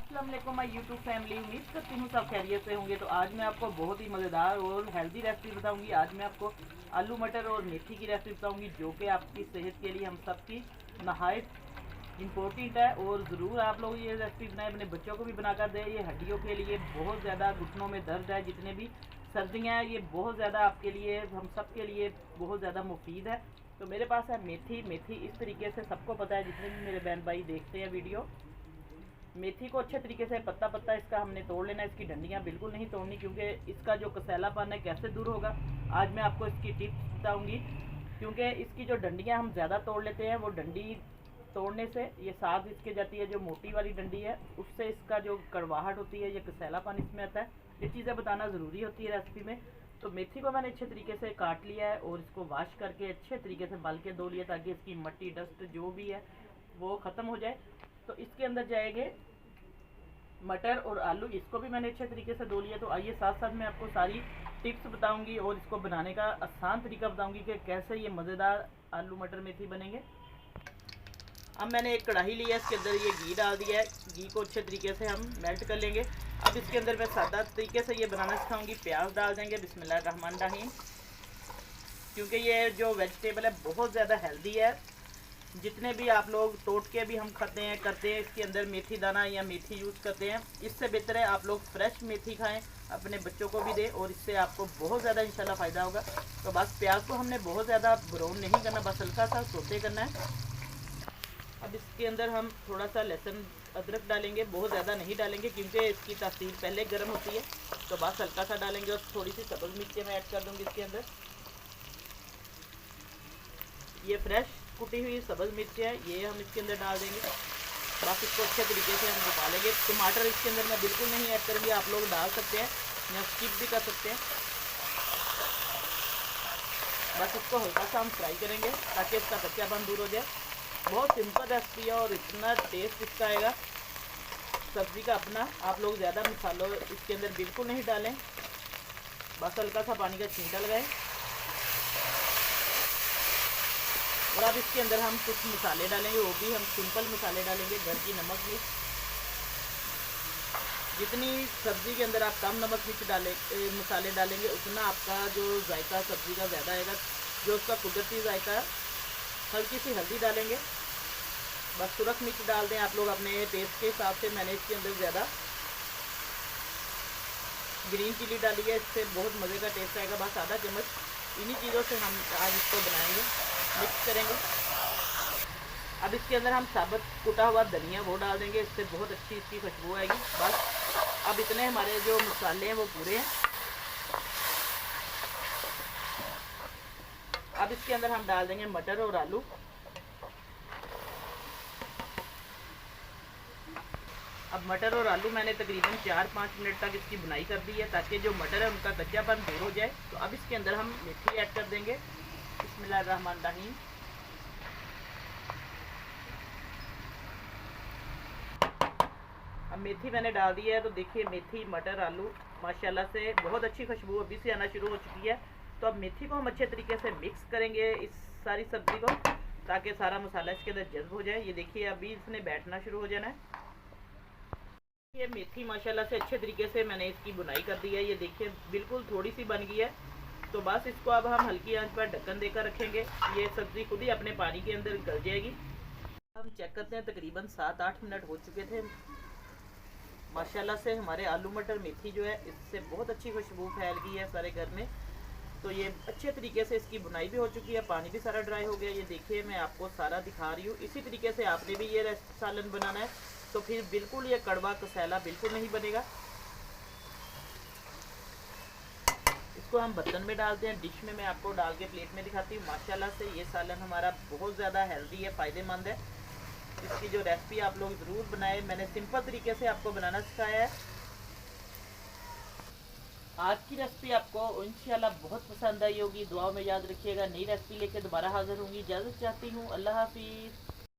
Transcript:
अस्सलाम वालेकुम my YouTube family. उम्मीद करती हूँ सब खैरियत से होंगे। तो आज मैं आपको बहुत ही मज़ेदार और हेल्दी रेसिपी बताऊंगी। आज मैं आपको आलू मटर और मेथी की रेसिपी बताऊंगी, जो कि आपकी सेहत के लिए हम सबकी नहायत इम्पोर्टेंट है। और ज़रूर आप लोग ये रेसिपी बनाएं, अपने बच्चों को भी बनाकर दें। ये हड्डियों के लिए बहुत ज़्यादा, घुटनों में दर्द है, जितने भी सर्दियाँ हैं, ये बहुत ज़्यादा आपके लिए, हम सब के लिए बहुत ज़्यादा मुफीद है। तो मेरे पास है मेथी। मेथी इस तरीके से सबको पता है, जितने भी मेरे बहन भाई देखते हैं वीडियो। मेथी को अच्छे तरीके से पत्ता पत्ता इसका हमने तोड़ लेना है। इसकी डंडियाँ बिल्कुल नहीं तोड़नी, क्योंकि इसका जो कसैलापन है कैसे दूर होगा, आज मैं आपको इसकी टिप्स बताऊंगी। क्योंकि इसकी जो डंडियाँ हम ज़्यादा तोड़ लेते हैं, वो डंडी तोड़ने से ये साग इसके जाती है, जो मोटी वाली डंडी है, उससे इसका जो कड़वाहट होती है, ये कसैलापन इसमें आता है। ये चीज़ें बताना ज़रूरी होती है रेसिपी में। तो मेथी को मैंने अच्छे तरीके से काट लिया है और इसको वॉश करके अच्छे तरीके से बाल के धो लिया, ताकि इसकी मट्टी डस्ट जो भी है वो ख़त्म हो जाए। तो इसके अंदर जाएंगे मटर और आलू, इसको भी मैंने अच्छे तरीके से धो लिया। तो आइए साथ साथ मैं आपको सारी टिप्स बताऊंगी और इसको बनाने का आसान तरीका बताऊंगी कि कैसे ये मज़ेदार आलू मटर मेथी बनेंगे। अब मैंने एक कढ़ाई लिया, इसके अंदर ये घी डाल दिया है। घी को अच्छे तरीके से हम मेल्ट कर लेंगे। अब इसके अंदर मैं सादा तरीके से ये बनाना सिखाऊंगी। प्याज डाल देंगे, बिस्मिल्लाहिर्रहमानिर्रहीम। क्योंकि ये जो वेजिटेबल है बहुत ज़्यादा हेल्दी है। जितने भी आप लोग टोटके भी हम खाते हैं करते हैं, इसके अंदर मेथी दाना या मेथी यूज़ करते हैं। इससे बेहतर है आप लोग फ्रेश मेथी खाएं, अपने बच्चों को भी दें, और इससे आपको बहुत ज़्यादा इंशाल्लाह फ़ायदा होगा। तो बस प्याज को हमने बहुत ज़्यादा ब्राउन नहीं करना, बस हल्का सा सोते करना है। अब इसके अंदर हम थोड़ा सा लहसुन अदरक डालेंगे, बहुत ज़्यादा नहीं डालेंगे, क्योंकि इसकी तासीर पहले गर्म होती है। तो बस हल्का सा डालेंगे। और थोड़ी सी सब्ज़ मिर्चें मैं ऐड कर दूँगी इसके अंदर। ये फ्रेश कुटी हुई सब्ज़ मिर्च है, ये हम इसके अंदर डाल देंगे। बस इसको अच्छे तरीके से हम उबालेंगे। टमाटर इसके अंदर मैं बिल्कुल नहीं ऐड करूँगी, आप लोग डाल सकते हैं या स्किप भी कर सकते हैं। बस इसको हल्का सा हम फ्राई करेंगे, ताकि इसका कच्चापन दूर हो जाए। बहुत सिंपल रेसिपी है और इतना टेस्ट इसका आएगा सब्ज़ी का अपना। आप लोग ज़्यादा मसालों इसके अंदर बिल्कुल नहीं डालें, बस हल्का सा पानी का छींटा लगाएं। और अब इसके अंदर हम कुछ मसाले डालेंगे, वो भी हम सिंपल मसाले डालेंगे, घर की नमक मिर्च। जितनी सब्ज़ी के अंदर आप कम नमक मिर्च मसाले डालेंगे, उतना आपका जो जायका सब्ज़ी का ज़्यादा आएगा, जो उसका कुदरती जायका है। हल्की सी हल्दी डालेंगे, बस सुरख मिर्च डाल दें आप लोग अपने टेस्ट के हिसाब से। मैंने इसके अंदर ज़्यादा ग्रीन चिली डाली है, इससे बहुत मज़े का टेस्ट आएगा। बस आधा चम्मच इन्हीं चीज़ों से हम आज इसको बनाएंगे, मिक्स करेंगे। अब इसके अंदर हम साबुत कुटा हुआ धनिया वो डाल देंगे, इससे बहुत अच्छी इसकी खुशबू आएगी। बस अब इतने हमारे जो मसाले हैं वो पूरे हैं। अब इसके अंदर हम डाल देंगे मटर और आलू। अब मटर और आलू मैंने तकरीबन 4-5 मिनट तक इसकी बुनाई कर दी है, ताकि जो मटर है उनका कच्चापन दूर हो जाए। तो अब इसके अंदर हम मेथी ऐड कर देंगे, बिस्मिल्लाहिर्रहमानिर्रहीम। अब मेथी मैंने डाल दी है, तो देखिए मेथी मटर आलू माशाल्लाह से बहुत अच्छी खुशबू अभी से आना शुरू हो चुकी है। तो अब मेथी को हम अच्छे तरीके से मिक्स करेंगे इस सारी सब्ज़ी को, ताकि सारा मसाला इसके अंदर जज्ब हो जाए। ये देखिए अभी इसने बैठना शुरू हो जाना है। ये मेथी माशाल्लाह से अच्छे तरीके से मैंने इसकी बुनाई कर दी है। ये देखिए बिल्कुल थोड़ी सी बन गई है। तो बस इसको अब हम हल्की आंच पर ढक्कन देकर रखेंगे, ये सब्ज़ी खुद ही अपने पानी के अंदर गल जाएगी। हम चेक करते हैं, तकरीबन 7-8 मिनट हो चुके थे। माशाल्लाह से हमारे आलू मटर मेथी जो है, इससे बहुत अच्छी खुशबू फैल गई है सारे घर में। तो ये अच्छे तरीके से इसकी बुनाई भी हो चुकी है, पानी भी सारा ड्राई हो गया। ये देखिए मैं आपको सारा दिखा रही हूँ। इसी तरीके से आपने भी ये सालन बनाना है, तो फिर बिल्कुल ये कड़वा कसैला बिल्कुल नहीं बनेगा। इसको हम बर्तन में डालते हैं, डिश में मैं आपको डाल के प्लेट में दिखाती हूँ। माशाल्लाह से ये सालन हमारा बहुत ज़्यादा हेल्दी है, फ़ायदेमंद है। इसकी जो रेसिपी आप लोग ज़रूर बनाएं, मैंने सिंपल तरीके से आपको बनाना सिखाया है। आज की रेसिपी आपको इंशाल्लाह बहुत पसंद आई होगी। दुआओं में याद रखिएगा। नई रेसिपी लेकर दोबारा हाजिर होंगी। इजाज़त चाहती हूँ, अल्लाह हाफिज़।